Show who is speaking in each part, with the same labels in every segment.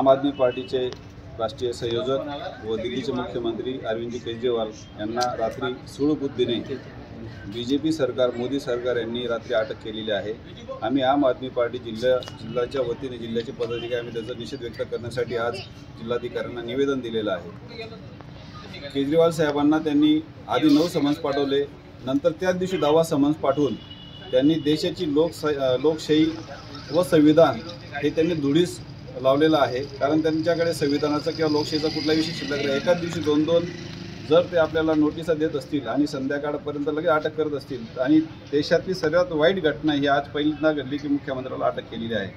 Speaker 1: आम आदमी पार्टीचे राष्ट्रीय संयोजक व दिल्लीचे मुख्यमंत्री अरविंद केजरीवाल यांना रात्री सूळबुद्धीने बीजेपी सरकार, मोदी सरकार यांनी रात्री अटक केलेली आहे। आम्ही आम आदमी पार्टी जिल्ह्याच्या वतीने जिल्ह्याचे पदाधिकारी आम्ही त्याचा निषेध व्यक्त करण्यासाठी आज जिल्हाधिकाऱ्यांना निवेदन दिलेलं आहे। केजरीवाल साहेबांना त्यांनी आधी 9 समन्स पाठवले, नंतर त्याच दिवशी 10वा समन्स पाठवून त्यांनी देशाची लोकशाही व संविधान हे त्यांनी धुळीस लावलेलं आहे। कारण त्यांच्याकडे संविधानाचा किंवा लोकशाहीचा कुठलाही विषय शिल्लक नाही। एकाच दिवशी 2-2 जर ते आपल्याला नोटिसा देत असतील आणि संध्याकाळपर्यंत लगेच अटक करत असतील आणि देशातली सर्वात वाईट घटना ही आज पहिल्यांदा घडली की मुख्यमंत्र्याला अटक केलेली आहे।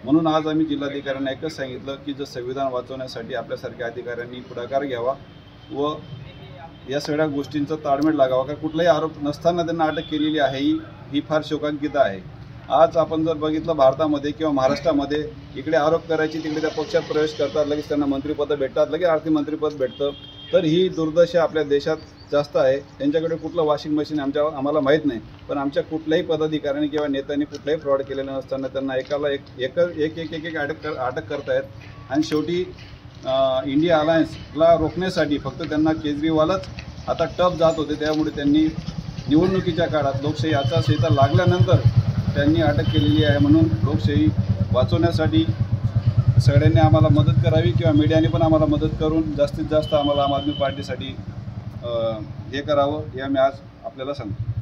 Speaker 1: म्हणून आज आम्ही जिल्हाधिकाऱ्यांना एकच सांगितलं की जर संविधान वाचवण्यासाठी आपल्यासारख्या अधिकाऱ्यांनी पुढाकार घ्यावा व या सगळ्या गोष्टींचा ताळमेळ लागावा। का कुठलाही आरोप नसताना त्यांना अटक केलेली आहे ही फार शोकांतिक आहे। आज आपण जर बघितलं भारतामध्ये किंवा महाराष्ट्रामध्ये इकडे आरोप करायची, तिकडे त्या पक्षात प्रवेश करतात, लगेच त्यांना मंत्रिपद भेटतात, लगेच आर्थिक मंत्रिपद भेटतं। तर ही दुर्दशा आपल्या देशात जास्त आहे। त्यांच्याकडे कुठलं वॉशिंग मशीन आम्हाला माहीत नाही, पण आमच्या कुठल्याही पदाधिकाऱ्यांनी किंवा नेत्यांनी कुठलाही फ्रॉड केलेलं नसताना त्यांना एकाला एक अटक करतायत। आणि शेवटी इंडिया अलायन्सला रोखण्यासाठी फक्त त्यांना केजरीवालच आता टप जात होते, त्यामुळे त्यांनी निवडणुकीच्या काळात लोकशाही आचारसंहिता लागल्यानंतर त्यांनी अटक केलेली आहे। म्हणून लोकशाही वाचवण्यासाठी सगळ्यांनी आम्हाला मदत करावी किंवा मीडियाने पण आम्हाला मदत करून जास्तीत जास्त आम्हाला आम आदमी पार्टीसाठी हे करावं, हे आम्ही आज आपल्याला सांगतो।